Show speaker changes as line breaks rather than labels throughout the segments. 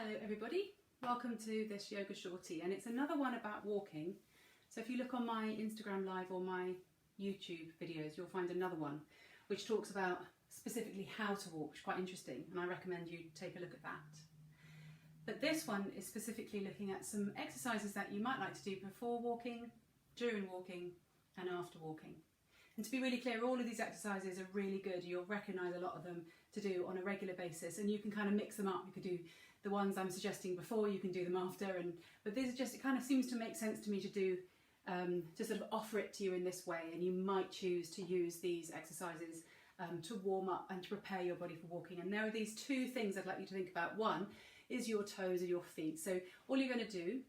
Hello everybody, welcome to this yoga shorty, and it's another one about walking. So if you look on my Instagram live or my YouTube videos, you'll find another one which talks about specifically how to walk, which is quite interesting, and I recommend you take a look at that. But this one is specifically looking at some exercises that you might like to do before walking, during walking and after walking. And to be really clear, all of these exercises are really good. You'll recognise a lot of them to do on a regular basis, and you can kind of mix them up. You could do the ones I'm suggesting before, you can do them after, but this is just, it kind of seems to make sense to me to do, to sort of offer it to you in this way, and you might choose to use these exercises to warm up and to prepare your body for walking. And there are these two things I'd like you to think about. One is your toes and your feet. So all you're going to do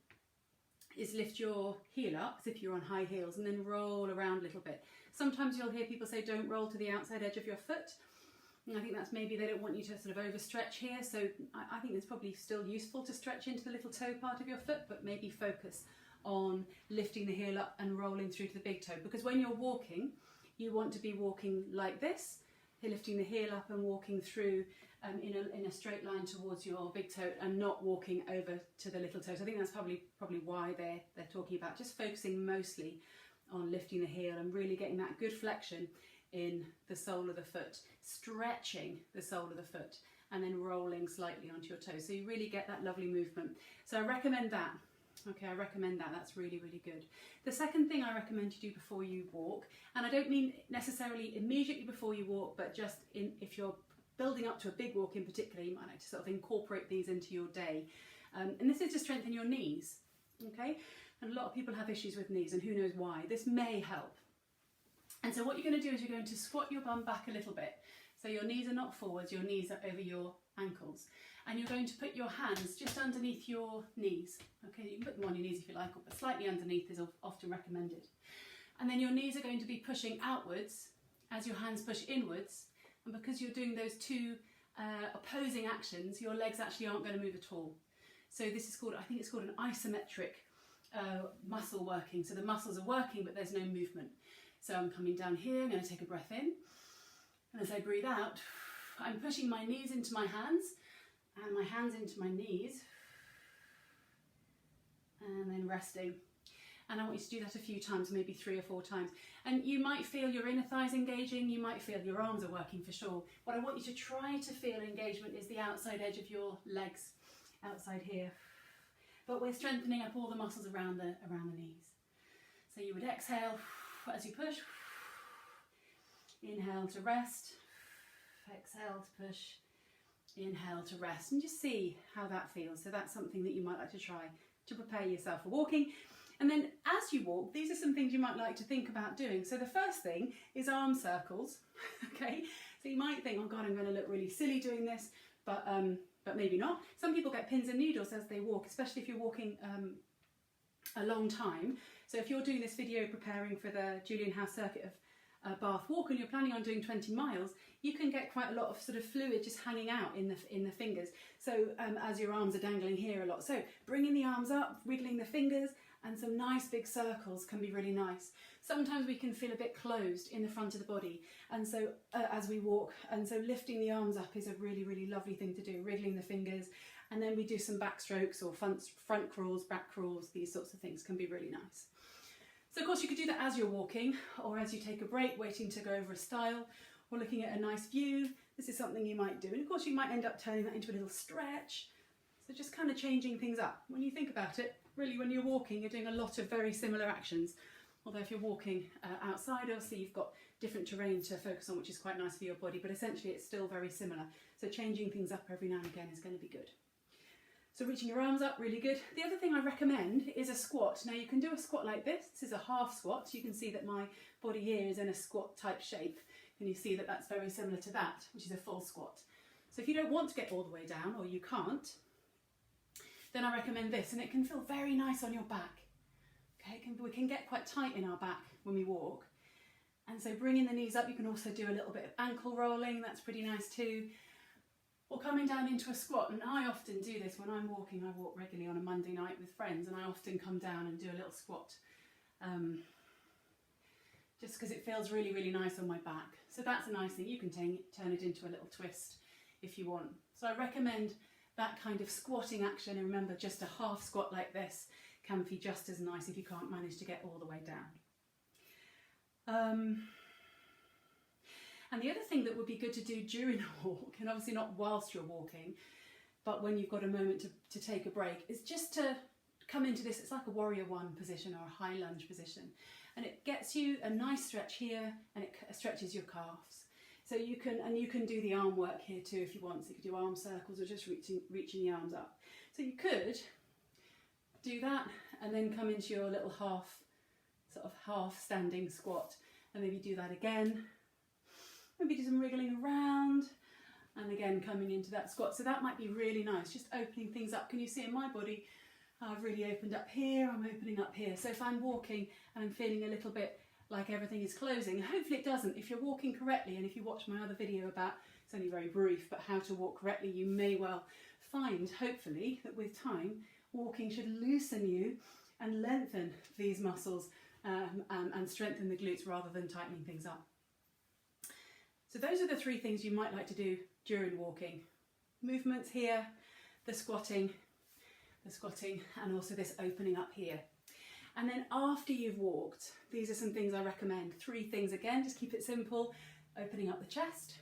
is lift your heel up as if you're on high heels and then roll around a little bit. Sometimes you'll hear people say don't roll to the outside edge of your foot. And I think that's maybe they don't want you to sort of overstretch here, so I think it's probably still useful to stretch into the little toe part of your foot, but maybe focus on lifting the heel up and rolling through to the big toe, because when you're walking you want to be walking like this, lifting the heel up and walking through in a straight line towards your big toe and not walking over to the little toe. So I think that's probably why they're talking about just focusing mostly on lifting the heel and really getting that good flexion in the sole of the foot, stretching the sole of the foot and then rolling slightly onto your toes, so you really get that lovely movement. So I recommend that. Okay, I recommend that. That's really, really good. The second thing I recommend you do before you walk, and I don't mean necessarily immediately before you walk, but just if you're building up to a big walk in particular, you might like to sort of incorporate these into your day. And this is to strengthen your knees, okay? And a lot of people have issues with knees, and who knows why. This may help. And so what you're going to do is you're going to squat your bum back a little bit. So your knees are not forwards, your knees are over your ankles. And you're going to put your hands just underneath your knees. Okay, you can put them on your knees if you like, but slightly underneath is often recommended. And then your knees are going to be pushing outwards as your hands push inwards. And because you're doing those two opposing actions, your legs actually aren't going to move at all. So this is called, I think it's called an isometric muscle working. So the muscles are working, but there's no movement. So I'm coming down here, I'm going to take a breath in, and as I breathe out, I'm pushing my knees into my hands, and my hands into my knees, and then resting. And I want you to do that a few times, maybe 3 or 4 times. And you might feel your inner thighs engaging, you might feel your arms are working for sure. What I want you to try to feel engagement is the outside edge of your legs, outside here. But we're strengthening up all the muscles around the knees. So you would exhale as you push, inhale to rest, exhale to push, inhale to rest, and just see how that feels. So that's something that you might like to try to prepare yourself for walking. And then as you walk, these are some things you might like to think about doing. So the first thing is arm circles, okay? So you might think, oh God, I'm going to look really silly doing this, but maybe not. Some people get pins and needles as they walk, especially if you're walking a long time. So if you're doing this video preparing for the Julian House circuit of Bath walk and you're planning on doing 20 miles, you can get quite a lot of sort of fluid just hanging out in the fingers. So as your arms are dangling here a lot. So bringing the arms up, wiggling the fingers, and some nice big circles can be really nice. Sometimes we can feel a bit closed in the front of the body, and so as we walk, and so lifting the arms up is a really, really lovely thing to do, wriggling the fingers. And then we do some back strokes or front crawls, back crawls, these sorts of things can be really nice. So of course you could do that as you're walking, or as you take a break, waiting to go over a stile, or looking at a nice view. This is something you might do. And of course you might end up turning that into a little stretch. So just kind of changing things up. When you think about it, really when you're walking, you're doing a lot of very similar actions. Although if you're walking outside, obviously you've got different terrain to focus on, which is quite nice for your body, but essentially it's still very similar. So changing things up every now and again is going to be good. So reaching your arms up, really good. The other thing I recommend is a squat. Now you can do a squat like this. This is a half squat. You can see that my body here is in a squat type shape. And you see that that's very similar to that, which is a full squat. So if you don't want to get all the way down, or you can't, then I recommend this. And it can feel very nice on your back. Okay, we can get quite tight in our back when we walk. And so bringing the knees up, you can also do a little bit of ankle rolling. That's pretty nice too. Or coming down into a squat, and I often do this when I'm walking. I walk regularly on a Monday night with friends, and I often come down and do a little squat, just because it feels really, really nice on my back. So that's a nice thing. You can turn it into a little twist if you want. So I recommend that kind of squatting action. And remember, just a half squat like this can be just as nice if you can't manage to get all the way down. And the other thing that would be good to do during a walk, and obviously not whilst you're walking, but when you've got a moment to take a break, is just to come into this, it's like a warrior one position or a high lunge position. And it gets you a nice stretch here, and it stretches your calves. So you can do the arm work here too if you want. So you could do arm circles or just reaching the arms up. So you could do that and then come into your little half standing squat, and maybe do that again. Maybe do some wriggling around, and again coming into that squat. So that might be really nice, just opening things up. Can you see in my body how I've really opened up here, I'm opening up here. So if I'm walking and I'm feeling a little bit like everything is closing, hopefully it doesn't. If you're walking correctly, and if you watch my other video about, it's only very brief, but how to walk correctly, you may well find, hopefully, that with time, walking should loosen you and lengthen these muscles and strengthen the glutes rather than tightening things up. So those are the three things you might like to do during walking. Movements here, the squatting, and also this opening up here. And then after you've walked, these are some things I recommend. 3 things again, just keep it simple. Opening up the chest.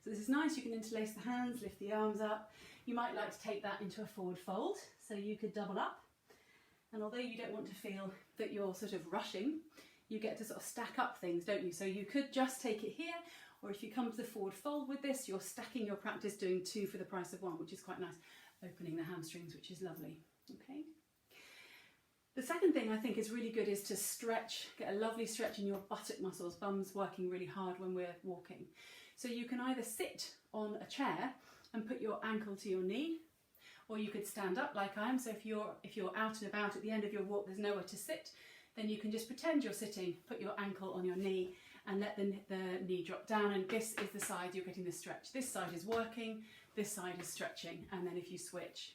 So this is nice, you can interlace the hands, lift the arms up. You might like to take that into a forward fold, so you could double up. And although you don't want to feel that you're sort of rushing, you get to sort of stack up things, don't you? So you could just take it here, or if you come to the forward fold with this, you're stacking your practice, doing 2 for the price of 1, which is quite nice. Opening the hamstrings, which is lovely. Okay. The second thing I think is really good is to stretch, get a lovely stretch in your buttock muscles. Bum's working really hard when we're walking. So you can either sit on a chair and put your ankle to your knee, or you could stand up like I am. So if you're out and about at the end of your walk, there's nowhere to sit, then you can just pretend you're sitting, put your ankle on your knee and let the knee drop down, and this is the side you're getting the stretch. This side is working, this side is stretching, and then if you switch.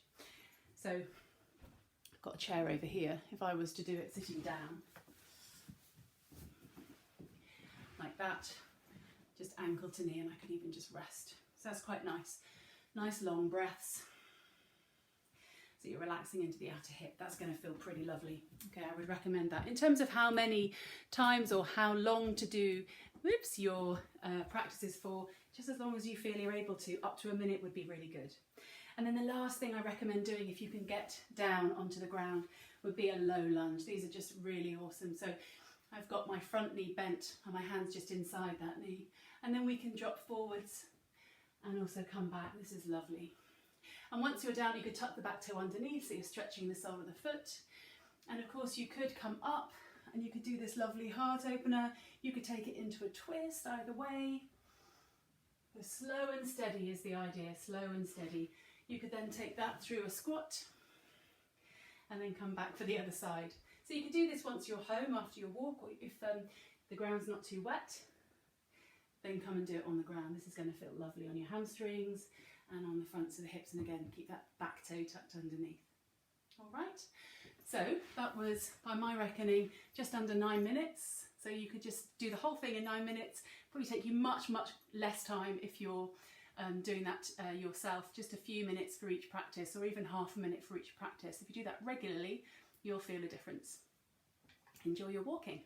So I've got a chair over here. If I was to do it sitting down, like that, just ankle to knee, and I can even just rest. So that's quite nice. Nice long breaths. So you're relaxing into the outer hip. That's going to feel pretty lovely. Okay, I would recommend that. In terms of how many times or how long to do your practices for, just as long as you feel you're able to, up to a minute would be really good. And then the last thing I recommend doing, if you can get down onto the ground, would be a low lunge. These are just really awesome. So I've got my front knee bent and my hands just inside that knee. And then we can drop forwards and also come back. This is lovely. And once you're down, you could tuck the back toe underneath, so you're stretching the sole of the foot. And of course you could come up and you could do this lovely heart opener. You could take it into a twist either way. So slow and steady is the idea, slow and steady. You could then take that through a squat and then come back for the other side. So you could do this once you're home after your walk, or if the ground's not too wet, then come and do it on the ground. This is going to feel lovely on your hamstrings and on the fronts of the hips, and again keep that back toe tucked underneath. All right, so that was, by my reckoning, just under 9 minutes. So you could just do the whole thing in 9 minutes. Probably take you much less time if you're doing that yourself, just a few minutes for each practice, or even half a minute for each practice. If you do that regularly, you'll feel a difference. Enjoy your walking.